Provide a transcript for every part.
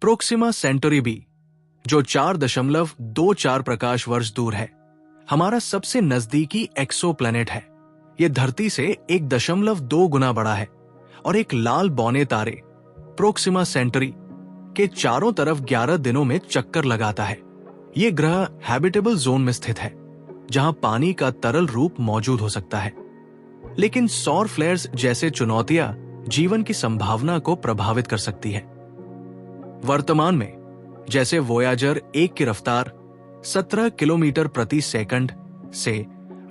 Proxima Centauri B, जो 4.24 प्रकाश वर्ष दूर है, हमारा सबसे नजदीकी एक्सोप्लैनेट है। यह धरती से 1.2 गुना बड़ा है और एक लाल बौने तारे प्रोक्सिमा सेंटोरी के चारों तरफ 11 दिनों में चक्कर लगाता है। यह ग्रह हैबिटेबल जोन में स्थित है, जहां पानी का तरल रूप मौजूद हो सकता है। लेकिन सौर फ्लेयर्स जैसे चुनौतियां जीवन की संभावना को प्रभावित कर सकती है। वर्तमान में जैसे वोयाजर 1 की रफ्तार 17 किलोमीटर प्रति सेकंड से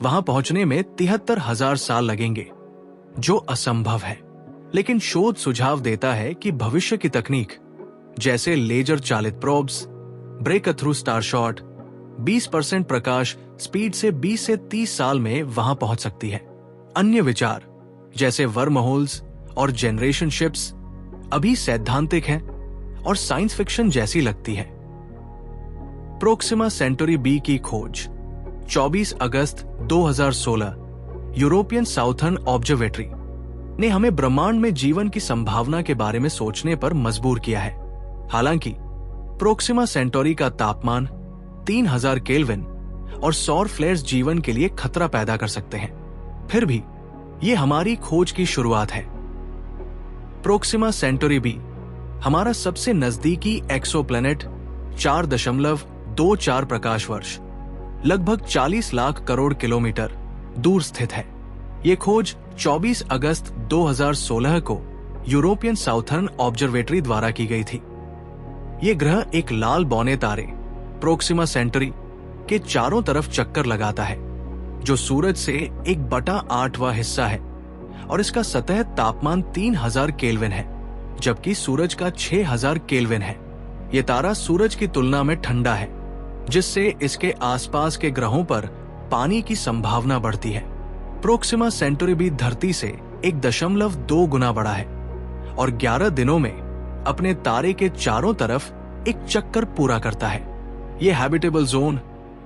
वहां पहुंचने में 73,000 साल लगेंगे, जो असंभव है। लेकिन शोध सुझाव देता है कि भविष्य की तकनीक जैसे लेजर चालित probes, Breakthrough Starshot 20% प्रकाश स्पीड से 20 से 30 साल में वहां पहुंच सकती है। अन्य विचार जैसे वर्महोल्स और जनरेशन शिप्स अभी सैद्धांतिक हैं और साइंस फिक्शन जैसी लगती है। प्रोक्सिमा सेंटोरी बी की खोज 24 अगस्त 2016 यूरोपियन साउथर्न ऑब्जर्वेटरी ने हमें ब्रह्मांड में जीवन की संभावना के बारे में सोचने पर मजबूर किया है। हालांकि प्रोक्सिमा सेंटोरी का तापमान 3000 केल्विन और सौर फ्लेयर्स जीवन के लिए खतरा पैदा कर सकते हैं, फिर भी यह हमारी खोज की शुरुआत है। प्रोक्सिमा सेंटोरी बी हमारा सबसे नजदीकी एक्सोप्लैनेट 4.24 प्रकाश वर्ष लगभग 40 लाख करोड़ किलोमीटर दूर स्थित है। यह खोज 24 अगस्त 2016 को यूरोपियन साउथर्न ऑब्जर्वेटरी द्वारा की गई थी। यह ग्रह एक लाल बौने तारे प्रोक्सिमा सेंटोरी के चारों तरफ चक्कर लगाता है, जो सूरज से 1/8वां हिस्सा है और इसका सतह तापमान 3000 केल्विन है, जबकि सूरज का 6000 केल्विन है। यह तारा सूरज की तुलना में ठंडा है, जिससे इसके आसपास के ग्रहों पर पानी की संभावना बढ़ती है। प्रोक्सिमा सेंटोरी भी धरती से 1.2 गुना बड़ा है और 11 दिनों में अपने तारे के चारों तरफ एक चक्कर पूरा करता है। यह हैबिटेबल जोन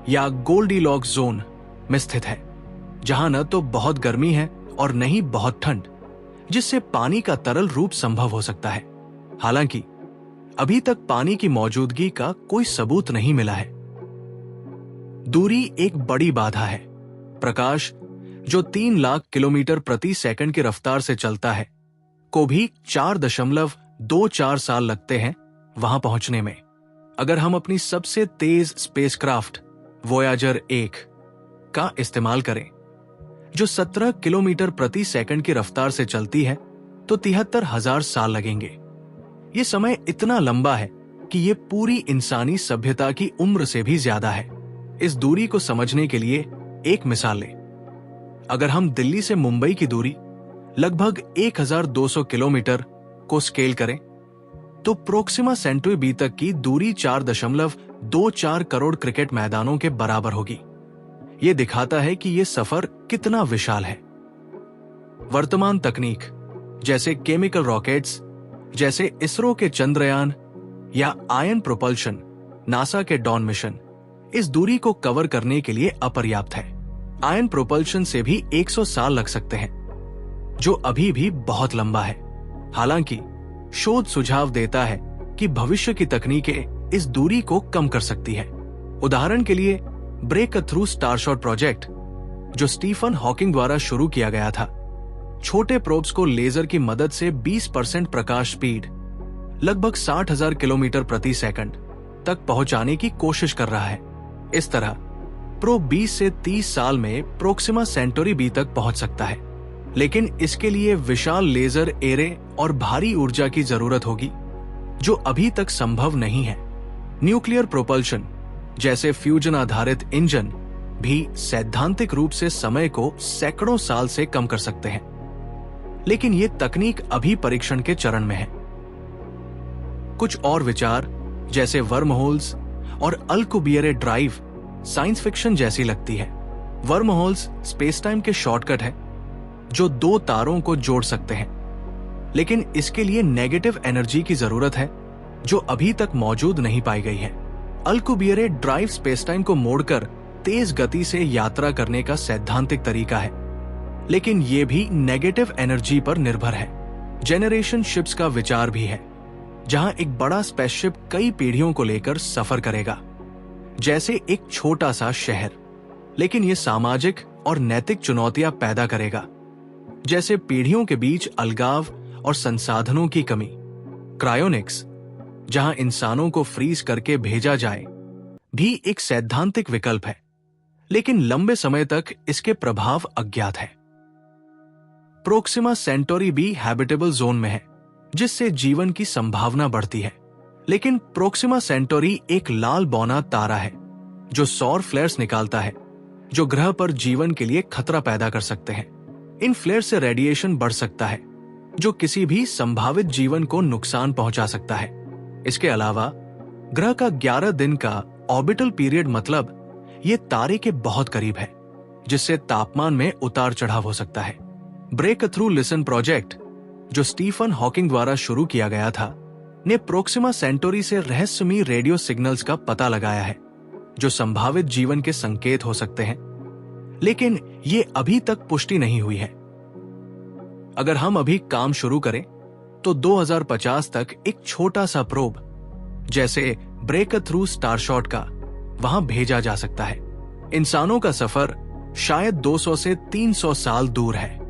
या गोल्डीलॉक्स जोन में स्थित है, जहां न तो बहुत गर्मी है और न ही बहुत ठंड, जिससे पानी का तरल रूप संभव हो सकता है। हालांकि अभी तक पानी की मौजूदगी का कोई सबूत नहीं मिला है। दूरी एक बड़ी बाधा है। प्रकाश, जो 3 लाख किलोमीटर प्रति सेकंड की रफ्तार से चलता है, को भी 4.24 साल लगते हैं वहां पहुंचने में। अगर हम अपनी सबसे तेज स्पेसक्राफ्ट वोयाजर 1 का इस्तेमाल करें, जो 17 किलोमीटर प्रति सेकंड की रफ्तार से चलती है, तो 73,000 साल लगेंगे। ये समय इतना लंबा है कि ये पूरी इंसानी सभ्यता की उम्र से भी ज्यादा है। इस दूरी को समझने के लिए एक मिसाल लें। अगर हम दिल्ली से मुंबई की दूरी लगभग 1200 किलोमीटर को स्केल करें, तो प्रोक्सिमा सेंटोरी बी तक की दूरी 4.24 करोड़ क्रिकेट मैदानों के बराबर होगी। यह दिखाता है कि यह सफर कितना विशाल है। वर्तमान तकनीक जैसे केमिकल रॉकेट्स, जैसे इसरो के चंद्रयान या आयन प्रोपल्शन, नासा के डॉन मिशन, इस दूरी को कवर करने के लिए अपर्याप्त है। आयन प्रोपल्शन से भी 100 साल लग सकते हैं, जो अभी भी बहुत लंबा है। हालांकि शोध सुझाव देता है कि भविष्य की तकनीकें इस दूरी को कम कर सकती है। उदाहरण के लिए Breakthrough Starshot project, जो स्टीफन हॉकिंग द्वारा शुरू किया गया था, छोटे प्रोब्स को लेजर की मदद से 20% प्रकाश स्पीड लगभग 60,000 किलोमीटर प्रति सेकंड तक पहुंचाने की कोशिश कर रहा है। इस तरह प्रोब 20 से 30 साल में प्रोक्सिमा सेंटोरी बी तक पहुंच सकता है, लेकिन इसके लिए विशाल लेजर एरे और भारी ऊर्जा की जरूरत होगी, जो अभी तक संभव नहीं है। न्यूक्लियर प्रोपल्शन जैसे फ्यूजन आधारित इंजन भी सैद्धांतिक रूप से समय को सैकड़ों साल से कम कर सकते हैं, लेकिन ये तकनीक अभी परीक्षण के चरण में है। कुछ और विचार जैसे वर्महोल्स और अल्कुबियरे ड्राइव साइंस फिक्शन जैसी लगती है। वर्महोल्स स्पेस टाइम के शॉर्टकट है जो 2 तारों को जोड़ सकते हैं, लेकिन इसके लिए नेगेटिव एनर्जी की जरूरत है, जो अभी तक मौजूद नहीं पाई गई है। अल्कुबियरे ड्राइव स्पेस टाइम को मोड़कर तेज गति से यात्रा करने का सैद्धांतिक तरीका है, लेकिन यह भी नेगेटिव एनर्जी पर निर्भर है। जेनरेशन शिप्स का विचार भी है, जहां एक बड़ा स्पेसशिप कई पीढ़ियों को लेकर सफर करेगा, जैसे एक छोटा सा शहर, लेकिन यह सामाजिक और नैतिक चुनौतियां पैदा करेगा, जैसे पीढ़ियों के बीच अलगाव और संसाधनों की कमी। क्रायोनिक्स, जहां इंसानों को फ्रीज करके भेजा जाए, भी एक सैद्धांतिक विकल्प है, लेकिन लंबे समय तक इसके प्रभाव अज्ञात है। प्रोक्सिमा सेंटोरी भी हैबिटेबल जोन में है, जिससे जीवन की संभावना बढ़ती है। लेकिन प्रोक्सिमा सेंटोरी एक लाल बौना तारा है जो सौर फ्लेयर्स निकालता है, जो ग्रह पर जीवन के लिए खतरा पैदा कर सकते हैं। इन फ्लेयर से रेडिएशन बढ़ सकता है, जो किसी भी संभावित जीवन को नुकसान पहुंचा सकता है। इसके अलावा ग्रह का 11 दिन का ऑर्बिटल पीरियड, मतलब ये तारे के बहुत करीब है, जिससे तापमान में उतार चढ़ाव हो सकता है। ब्रेक थ्रू लिसन प्रोजेक्ट, जो स्टीफन हॉकिंग द्वारा शुरू किया गया था, ने प्रोक्सिमा सेंटोरी से रहस्यमयी रेडियो सिग्नल्स का पता लगाया है, जो संभावित जीवन के संकेत हो सकते हैं, लेकिन ये अभी तक पुष्टि नहीं हुई है। अगर हम अभी काम शुरू करें तो 2050 तक एक छोटा सा प्रोब, जैसे ब्रेक थ्रू स्टारशॉट का, वहां भेजा जा सकता है। इंसानों का सफर शायद 200 से 300 साल दूर है।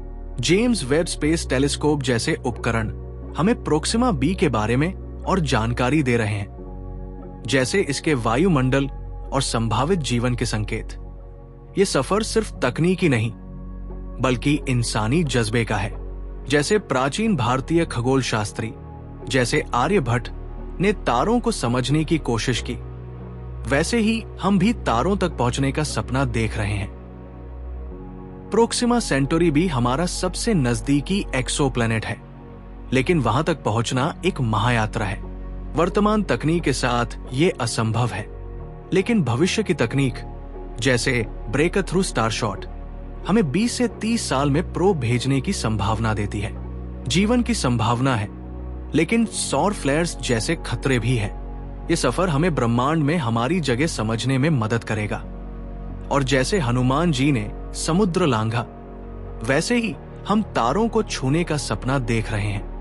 जेम्स वेब स्पेस टेलीस्कोप जैसे उपकरण हमें प्रोक्सिमा बी के बारे में और जानकारी दे रहे हैं, जैसे इसके वायुमंडल और संभावित जीवन के संकेत। ये सफर सिर्फ तकनीकी नहीं, बल्कि इंसानी जज्बे का है। जैसे प्राचीन भारतीय खगोल शास्त्री जैसे आर्यभट्ट ने तारों को समझने की कोशिश की, वैसे ही हम भी तारों तक पहुंचने का सपना देख रहे हैं। प्रोक्सिमा सेंटोरी भी हमारा सबसे नजदीकी एक्सोप्लैनेट है, लेकिन वहां तक पहुंचना एक महायात्रा है। वर्तमान तकनीक के साथ ये असंभव है, लेकिन भविष्य की तकनीक जैसे ब्रेक थ्रू स्टारशॉट हमें 20 से 30 साल में प्रोब भेजने की संभावना देती है। जीवन की संभावना है, लेकिन सौर फ्लेयर्स जैसे खतरे भी है। ये सफर हमें ब्रह्मांड में हमारी जगह समझने में मदद करेगा। और जैसे हनुमान जी ने समुद्र लांघा, वैसे ही हम तारों को छूने का सपना देख रहे हैं।